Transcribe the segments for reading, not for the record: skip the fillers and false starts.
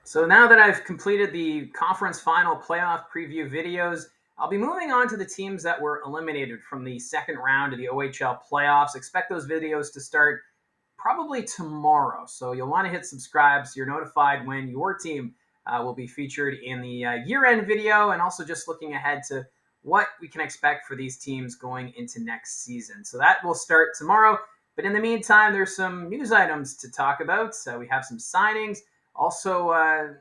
So now that I've completed the conference final playoff preview videos, I'll be moving on to the teams that were eliminated from the second round of the OHL playoffs. Expect those videos to start probably tomorrow. So you'll want to hit subscribe so you're notified when your team will be featured in the year-end video, and also just looking ahead to what we can expect for these teams going into next season. So that will start tomorrow. But in the meantime, there's some news items to talk about. So we have some signings. Also, a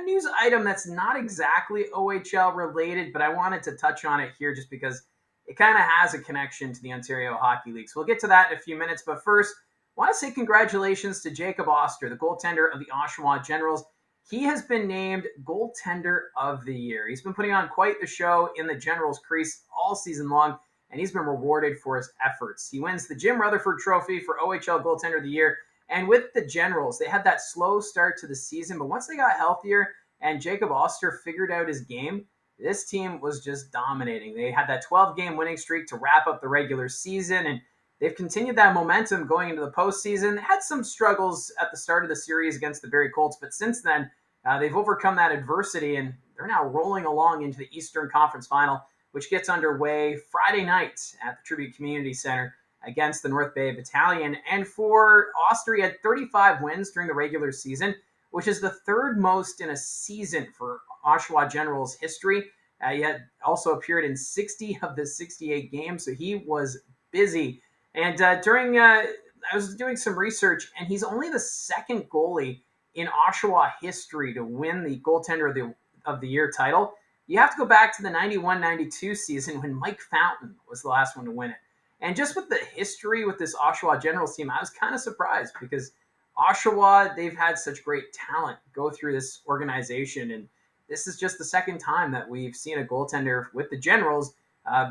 news item that's not exactly OHL related, but I wanted to touch on it here just because it kind of has a connection to the Ontario Hockey League. So we'll get to that in a few minutes. But first, I want to say congratulations to Jacob Oster, the goaltender of the Oshawa Generals. He has been named Goaltender of the Year. He's been putting on quite the show in the Generals crease all season long, and he's been rewarded for his efforts. He wins the Jim Rutherford Trophy for OHL Goaltender of the Year. And with the Generals, they had that slow start to the season, but once they got healthier and Jacob Oster figured out his game, this team was just dominating. They had that 12-game winning streak to wrap up the regular season, and they've continued that momentum going into the postseason. They had some struggles at the start of the series against the Barrie Colts, but since then, they've overcome that adversity, and they're now rolling along into the Eastern Conference Final, which gets underway Friday night at the Tribute Community Center against the North Bay Battalion. And for Oster, he had 35 wins during the regular season, which is the third most in a season for Oshawa Generals history. He had also appeared in 60 of the 68 games, so he was busy. And I was doing some research, and he's only the second goalie in Oshawa history to win the Goaltender of the Year title. You have to go back to the 91-92 season when Mike Fountain was the last one to win it. And just with the history with this Oshawa Generals team, I was kind of surprised because Oshawa, they've had such great talent go through this organization. And this is just the second time that we've seen a goaltender with the Generals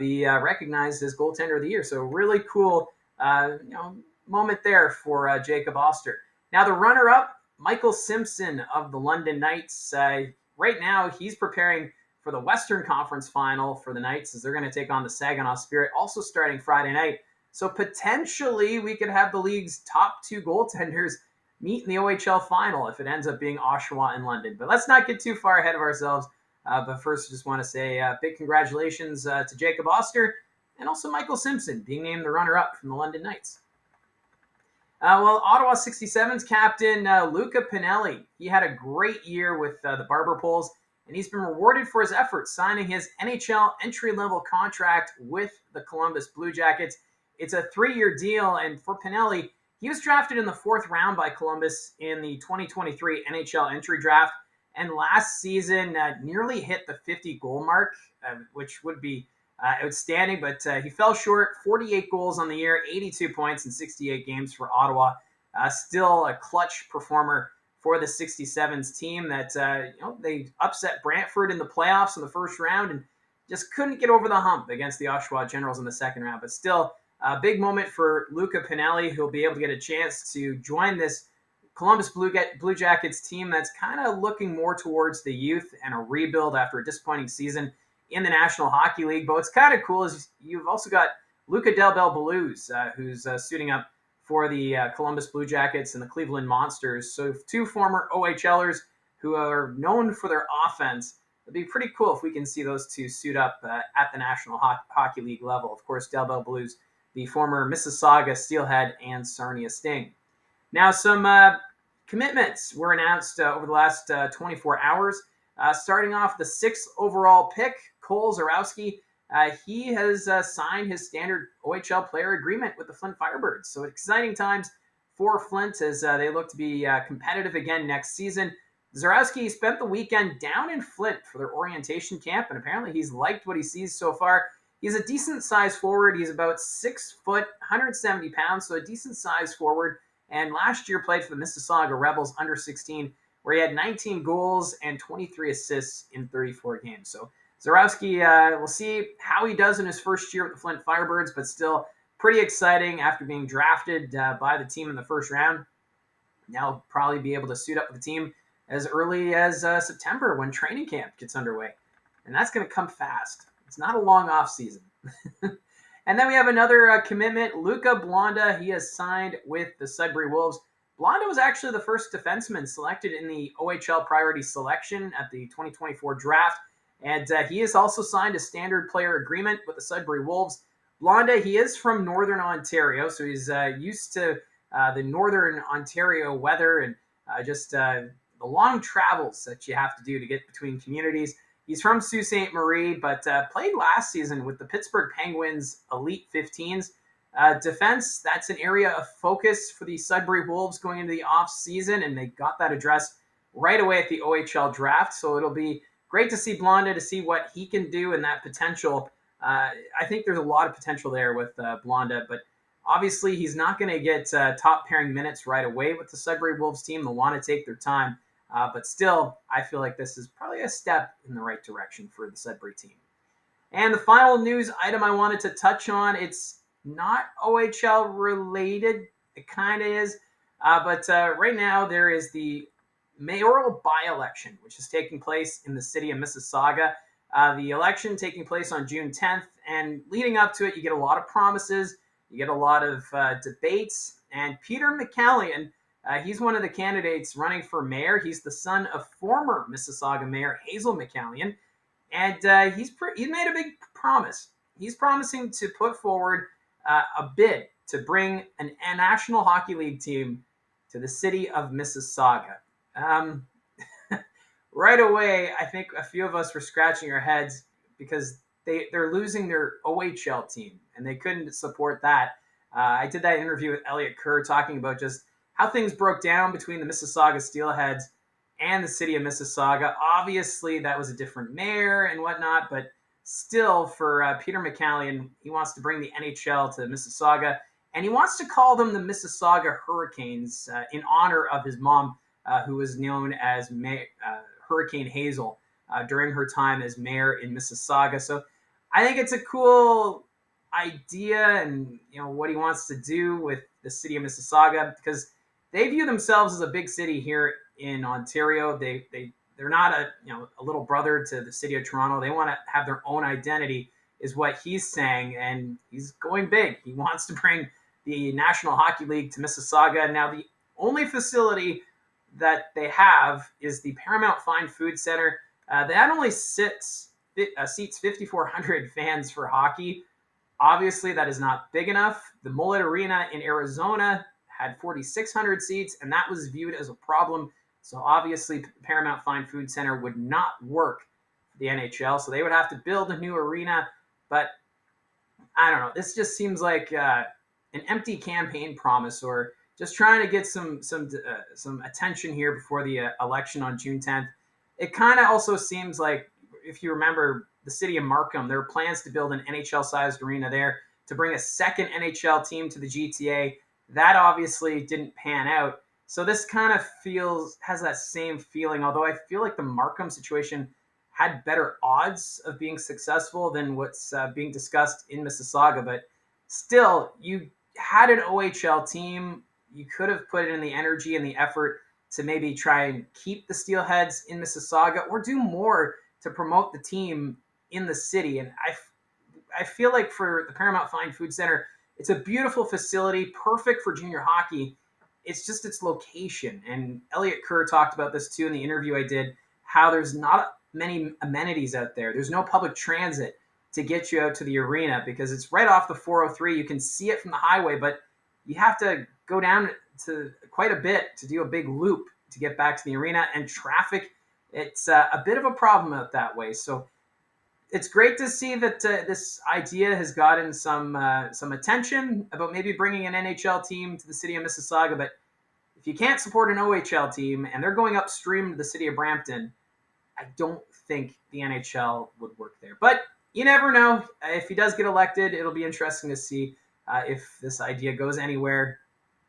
be recognized as Goaltender of the Year. So really cool moment there for Jacob Oster. Now the runner-up, Michael Simpson of the London Knights. Right now, he's preparing for the Western Conference Final for the Knights as they're going to take on the Saginaw Spirit, also starting Friday night. So potentially we could have the league's top two goaltenders meet in the OHL Final if it ends up being Oshawa and London. But let's not get too far ahead of ourselves. But first, I just want to say big congratulations to Jacob Oster and also Michael Simpson being named the runner-up from the London Knights. Ottawa 67's captain, Luca Pinelli, he had a great year with the Barber Poles, and he's been rewarded for his efforts, signing his NHL Entry Level Contract with the Columbus Blue Jackets. It's a 3-year deal, and for Pinelli, he was drafted in the 4th round by Columbus in the 2023 NHL Entry Draft, and last season nearly hit the 50-goal mark, which would be outstanding, but he fell short. 48 goals on the year, 82 points in 68 games for Ottawa. Still a clutch performer for the 67s team that they upset Brantford in the playoffs in the first round and just couldn't get over the hump against the Oshawa Generals in the second round. But still, a big moment for Luca Pinelli, who'll be able to get a chance to join this Columbus Blue Jackets team that's kind of looking more towards the youth and a rebuild after a disappointing season in the National Hockey League. But what's kind of cool is you've also got Luca Del Bel Blues, who's suiting up for the Columbus Blue Jackets and the Cleveland Monsters. So two former OHLers who are known for their offense. It'd be pretty cool if we can see those two suit up at the National Hockey League level. Of course, Del Bel Blues, the former Mississauga Steelhead and Sarnia Sting. Now, some commitments were announced over the last 24 hours. Starting off the 6th overall pick, Cole Zarowski. He has signed his standard OHL player agreement with the Flint Firebirds. So exciting times for Flint as they look to be competitive again next season. Zarowski spent the weekend down in Flint for their orientation camp, and apparently he's liked what he sees so far. He's a decent-sized forward. He's about 6 foot, 170 pounds, so a decent-sized forward. And last year played for the Mississauga Rebels under 16, where he had 19 goals and 23 assists in 34 games. So Zarowski, we'll see how he does in his first year with the Flint Firebirds, but still pretty exciting after being drafted by the team in the first round. Now he'll probably be able to suit up with the team as early as September when training camp gets underway. And that's going to come fast. It's not a long off season. And then we have another commitment, Luca Blonda. He has signed with the Sudbury Wolves Blonda was actually the first defenseman selected in the OHL priority selection at the 2024 draft, and he has also signed a standard player agreement with the Sudbury Wolves. Blonda, he is from Northern Ontario, so he's used to the Northern Ontario weather and just the long travels that you have to do to get between communities. He's from Sault Ste. Marie, but played last season with the Pittsburgh Penguins Elite 15s. Defense, that's an area of focus for the Sudbury Wolves going into the off season, and they got that addressed right away at the OHL draft. So it'll be great to see Blonda, to see what he can do and that potential. I think there's a lot of potential there with Blonda, but obviously he's not going to get top pairing minutes right away with the Sudbury Wolves team. They'll want to take their time, but still, I feel like this is probably a step in the right direction for the Sudbury team. And the final news item I wanted to touch on, it's not OHL related. It kind of is. But right now there is the mayoral by-election, which is taking place in the city of Mississauga. The election taking place on June 10th. And leading up to it, you get a lot of promises. You get a lot of debates. And Peter McCallion, he's one of the candidates running for mayor. He's the son of former Mississauga Mayor Hazel McCallion. And he's made a big promise. He's promising to put forward a bid to bring a National Hockey League team to the city of Mississauga. Right away, I think a few of us were scratching our heads because they're losing their OHL team, and they couldn't support that. I did that interview with Elliot Kerr talking about just how things broke down between the Mississauga Steelheads and the city of Mississauga. Obviously, that was a different mayor and whatnot, but still, for Peter McCallion, he wants to bring the NHL to Mississauga, and he wants to call them the Mississauga Hurricanes in honor of his mom, who was known as Hurricane Hazel during her time as mayor in Mississauga. So I think it's a cool idea, and what he wants to do with the city of Mississauga, because they view themselves as a big city here in Ontario. They're not a little brother to the city of Toronto. They want to have their own identity, is what he's saying, and he's going big. He wants to bring the National Hockey League to Mississauga. Now, the only facility that they have is the Paramount Fine Food Center. That only seats 5,400 fans for hockey. Obviously, that is not big enough. The Mullet Arena in Arizona had 4,600 seats, and that was viewed as a problem. So obviously, Paramount Fine Food Center would not work for the NHL. So they would have to build a new arena. But I don't know. This just seems like an empty campaign promise, or just trying to get some attention here before the election on June 10th. It kind of also seems like, if you remember, the city of Markham, there were plans to build an NHL-sized arena there to bring a second NHL team to the GTA. That obviously didn't pan out. So this kind of has that same feeling, although I feel like the Markham situation had better odds of being successful than what's being discussed in Mississauga. But still, you had an OHL team. You could have put in the energy and the effort to maybe try and keep the Steelheads in Mississauga, or do more to promote the team in the city. And I feel like for the Paramount Fine Food Center, it's a beautiful facility, perfect for junior hockey. It's just its location. And Elliot Kerr talked about this too in the interview I did, how there's not many amenities out there. There's no public transit to get you out to the arena because it's right off the 403. You can see it from the highway, but you have to go down to quite a bit to do a big loop to get back to the arena. And traffic, it's a bit of a problem out that way. So it's great to see that this idea has gotten some attention about maybe bringing an NHL team to the city of Mississauga. But if you can't support an OHL team and they're going upstream to the city of Brampton, I don't think the NHL would work there. But you never know. If he does get elected, it'll be interesting to see if this idea goes anywhere.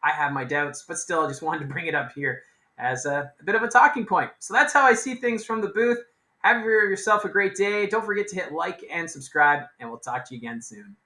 I have my doubts, but still, I just wanted to bring it up here as a bit of a talking point. So that's how I see things from the booth. Have yourself a great day. Don't forget to hit like and subscribe, and we'll talk to you again soon.